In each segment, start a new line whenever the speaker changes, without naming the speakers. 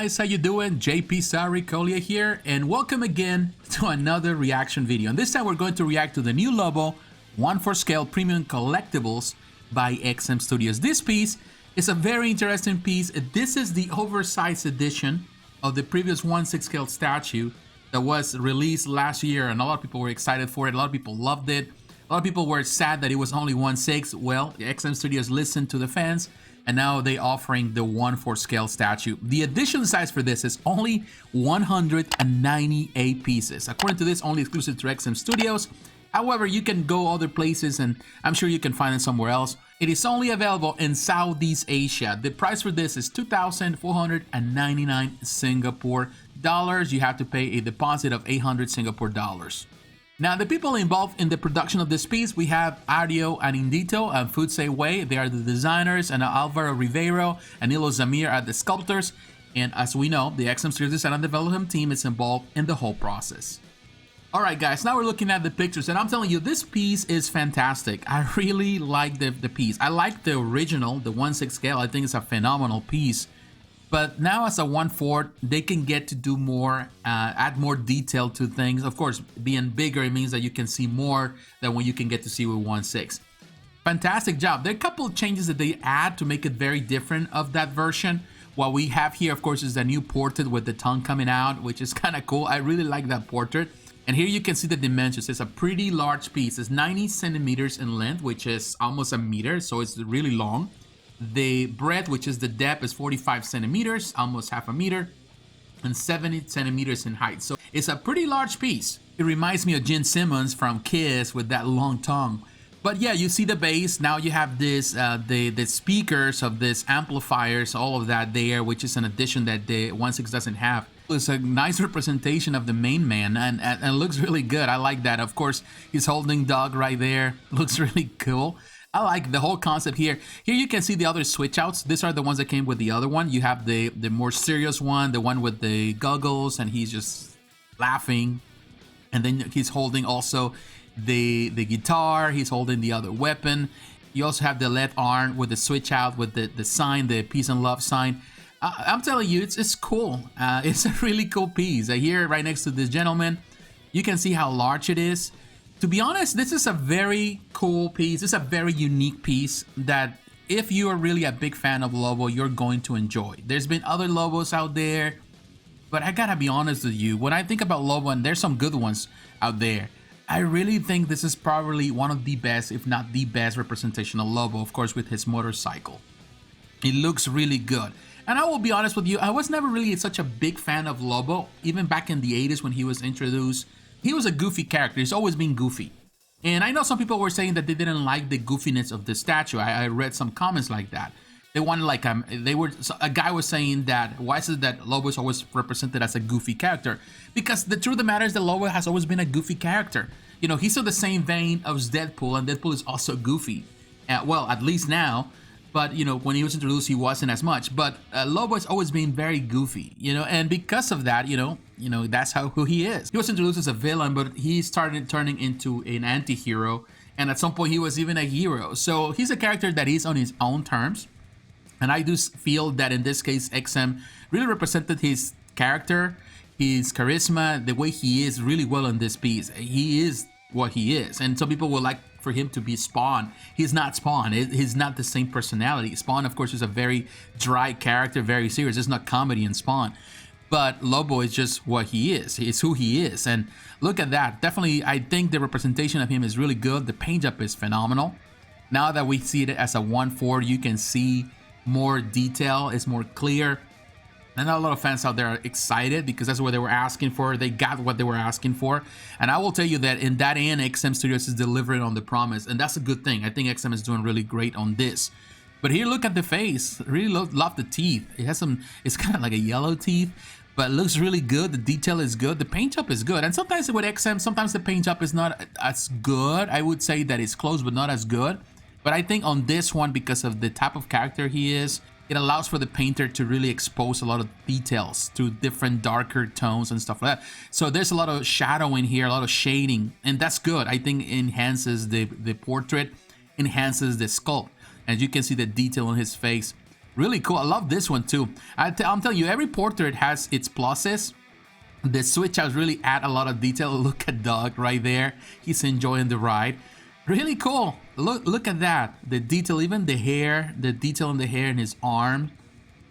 guys, how you doing? jpsarrireviews here, and welcome again to another reaction video. And this time we're going to react to the new Lobo 1/4 scale premium collectibles by XM Studios. This piece is a very interesting piece. This is the oversized edition of the previous 1/6 scale statue that was released last year, and a lot of people were excited for it. A lot of people loved it. A lot of people were sad that it was only 1/6. Well, XM Studios listened to the fans, and now they're offering the 1/4 scale statue. The edition size for this is only 198 pieces. According to this, only exclusive to XM Studios. However, you can go other places, and I'm sure you can find it somewhere else. It is only available in Southeast Asia. The price for this is 2,499 Singapore dollars. You have to pay a deposit of 800 Singapore dollars. Now, the people involved in the production of this piece, we have Ario Anindito and Futse Wei. They are the designers, and Alvaro Rivero and Nilo Zamir are the sculptors. And as we know, the XM Studios Design and Development team is involved in the whole process. Alright guys, now we're looking at the pictures, and I'm telling you, this piece is fantastic. I really like the piece. I like the original, the 1/6 scale. I think it's a phenomenal piece. But now as a 1/4, they can get to do more, add more detail to things. Of course, being bigger, it means that you can see more than what you can get to see with 1/6. Fantastic job. There are a couple of changes that they add to make it very different of that version. What we have here, of course, is the new portrait with the tongue coming out, which is kind of cool. I really like that portrait. And here you can see the dimensions. It's a pretty large piece. It's 90 centimeters in length, which is almost a meter, so it's really long. The breadth, which is the depth, is 45 centimeters, almost half a meter, and 70 centimeters in height. So it's a pretty large piece. It reminds me of Gene Simmons from Kiss with that long tongue. But yeah, you see the base. Now you have this, the speakers of this amplifiers, all of that there, which is an addition that the 1/6 doesn't have. It's a nice representation of the main man, and it looks really good. I like that. Of course, he's holding dog right there. Looks really cool. I like the whole concept here. Here you can see the other switch outs. These are the ones that came with the other one. You have the more serious one, the one with the goggles, and he's just laughing. And then he's holding also the guitar. He's holding the other weapon. You also have the left arm with the switch out with the sign, the peace and love sign. I'm telling you, it's cool. It's a really cool piece. Here, right next to this gentleman, you can see how large it is. To be honest, this is a very cool piece. It's a very unique piece that if you are really a big fan of Lobo, you're going to enjoy. There's been other Lobos out there, but I gotta be honest with you. When I think about Lobo, and there's some good ones out there, I really think this is probably one of the best, if not the best, representation of Lobo, of course, with his motorcycle. It looks really good. And I will be honest with you, I was never really such a big fan of Lobo. Even back in the 80s when he was introduced, he was a goofy character. He's always been goofy. And I know some people were saying that they didn't like the goofiness of the statue. I read some comments like that. They wanted like, a guy was saying that, why is it that Lobo is always represented as a goofy character? Because the truth of the matter is that Lobo has always been a goofy character. You know, he's in the same vein as Deadpool, and Deadpool is also goofy. Well, at least now. But, you know, when he was introduced, he wasn't as much. But Lobo has always been very goofy, you know, and because of that, you know, that's who he is. He was introduced as a villain, but he started turning into an anti-hero, and at some point he was even a hero. So he's a character that is on his own terms, and I do feel that in this case, XM really represented his character, his charisma, the way he is really well in this piece. He is what he is, and some people would like for him to be Spawn. He's not Spawn. He's not the same personality. Spawn, of course, is a very dry character, very serious. There's not comedy in Spawn. But Lobo is just what he is. It's who he is. And look at that. Definitely, I think the representation of him is really good. The paint job is phenomenal. Now that we see it as a 1/4, you can see more detail. It's more clear. And a lot of fans out there are excited because that's what they were asking for. They got what they were asking for. And I will tell you that in that end, XM Studios is delivering on the promise. And that's a good thing. I think XM is doing really great on this. But here, look at the face. Really love the teeth. It has some, it's kind of like a yellow teeth, but it looks really good. The detail is good. The paint job is good. And sometimes with XM, sometimes the paint job is not as good. I would say that it's close, but not as good. But I think on this one, because of the type of character he is, it allows for the painter to really expose a lot of details through different darker tones and stuff like that. So there's a lot of shadow in here, a lot of shading, and that's good. I think it enhances the portrait, enhances the sculpt. As you can see the detail on his face. Really cool. I love this one too. I'm telling you, every portrait has its pluses. The switch outs really add a lot of detail. Look at Doug right there. He's enjoying the ride. Really cool. Look at that. The detail, even the hair, the detail in the hair in his arm.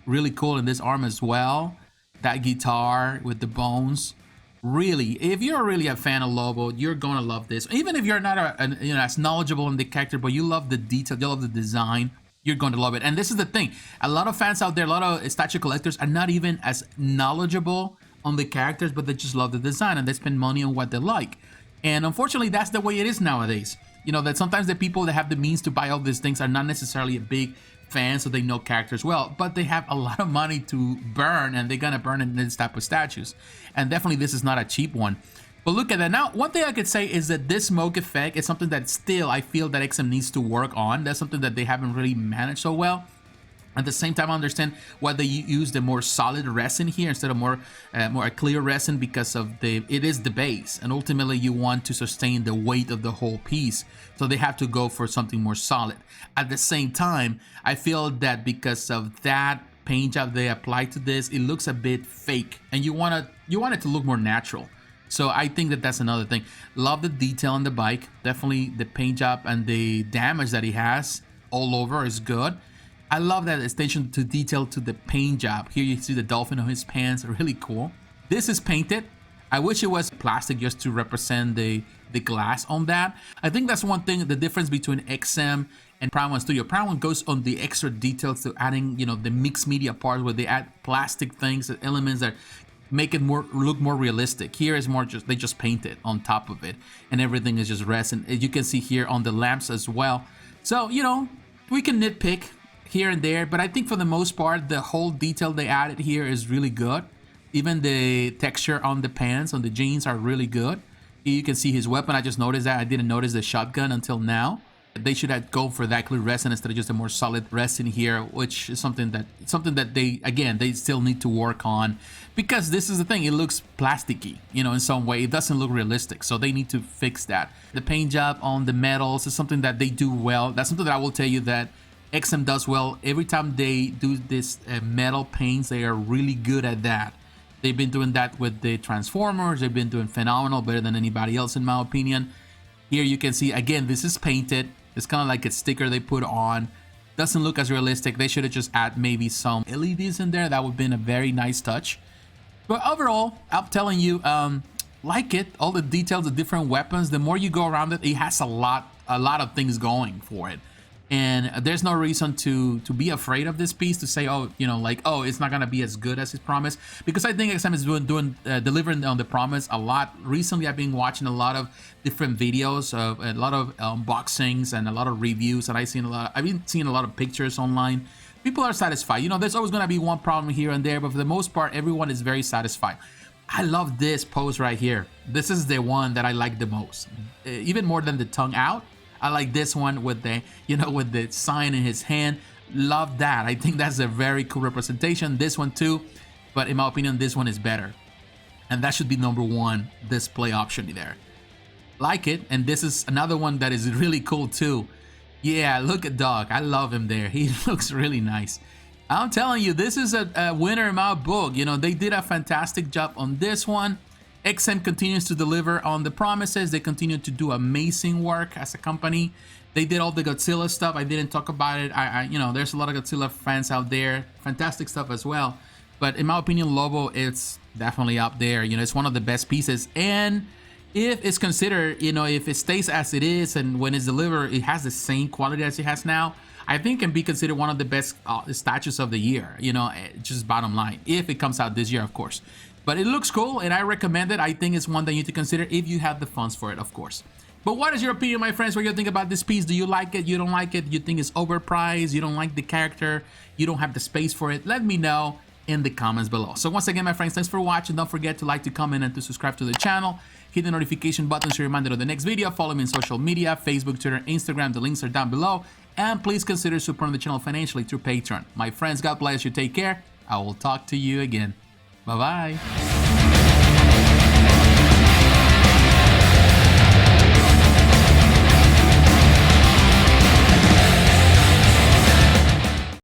Really cool in this arm as well. That guitar with the bones. Really, if you're really a fan of Lobo, you're gonna love this. Even if you're not as knowledgeable in the character, but you love the detail, you love the design, you're going to love it. And this is the thing, a lot of fans out there, a lot of statue collectors are not even as knowledgeable on the characters, but they just love the design and they spend money on what they like. And unfortunately, that's the way it is nowadays. You know, that sometimes the people that have the means to buy all these things are not necessarily a big fan, so they know characters well, but they have a lot of money to burn, and they're gonna burn in this type of statues. And definitely this is not a cheap one. But look at that. Now, one thing I could say is that this smoke effect is something that still I feel that XM needs to work on. That's something that they haven't really managed so well. At the same time, I understand why they use the more solid resin here instead of more clear resin, because of it is the base, and ultimately you want to sustain the weight of the whole piece, so they have to go for something more solid. At the same time, I feel that because of that paint job they applied to this, it looks a bit fake, and you want it to look more natural. So I think that that's another thing. Love the detail on the bike. Definitely the paint job and the damage that he has all over is good. I love that attention to detail to the paint job. Here you see the dolphin on his pants, really cool. This is painted. I wish it was plastic just to represent the glass on that. I think that's one thing, the difference between XM and Prime 1 Studio. Prime 1 goes on the extra details to adding, you know, the mixed media part where they add plastic things, elements that make it look more realistic. Here is more just, they just paint it on top of it, and everything is just resin. As you can see here on the lamps as well. So, you know, we can nitpick here and there, but I think for the most part, the whole detail they added here is really good. Even the texture on the pants, on the jeans, are really good. Here you can see his weapon. I just noticed that. I didn't notice the shotgun until now. They should have go for that clear resin instead of just a more solid resin here, which is something that they still need to work on, because this is the thing, it looks plasticky, you know, in some way. It doesn't look realistic, so they need to fix that. The paint job on the metals is something that they do well. That's something that I will tell you that XM does well. Every time they do this metal paints, they are really good at that. They've been doing that with the Transformers. They've been doing phenomenal, better than anybody else in my opinion. Here you can see, again, this is painted. It's kind of like a sticker they put on. Doesn't look as realistic. They should have just add maybe some LEDs in there. That would have been a very nice touch. But overall, I'm telling you, like it. All the details, the different weapons, the more you go around it, it has a lot of things going for it. And there's no reason to be afraid of this piece, to say, oh, you know, like, oh, it's not gonna be as good as his promise, because I think XM is delivering on the promise a lot. Recently, I've been watching a lot of different videos of a lot of unboxings and a lot of reviews, and I've been seeing a lot of pictures online. People are satisfied. You know, there's always gonna be one problem here and there, but for the most part, everyone is very satisfied. I love this pose right here. This is the one that I like the most, even more than the tongue out. I like this one with the, you know, with the sign in his hand. Love that. I think that's a very cool representation. This one too, but in my opinion, this one is better. And that should be #1 display option there. Like it. And this is another one that is really cool too. Yeah, look at Doc. I love him there. He looks really nice. I'm telling you, this is a winner in my book. You know, they did a fantastic job on this one. XM continues to deliver on the promises. They continue to do amazing work as a company. They did all the Godzilla stuff. I didn't talk about it. You know, there's a lot of Godzilla fans out there. Fantastic stuff as well. But in my opinion, Lobo, it's definitely up there. You know, it's one of the best pieces. And if it's considered, you know, if it stays as it is and when it's delivered, it has the same quality as it has now, I think it can be considered one of the best statues of the year. You know, just bottom line, if it comes out this year, of course. But it looks cool, and I recommend it. I think it's one that you need to consider if you have the funds for it, of course. But what is your opinion, my friends? What do you think about this piece? Do you like it? You don't like it? You think it's overpriced? You don't like the character? You don't have the space for it? Let me know in the comments below. So once again, my friends, thanks for watching. Don't forget to like, to comment, and to subscribe to the channel. Hit the notification button so you're reminded of the next video. Follow me on social media, Facebook, Twitter, Instagram. The links are down below. And please consider supporting the channel financially through Patreon. My friends, God bless you. Take care. I will talk to you again. Bye-bye.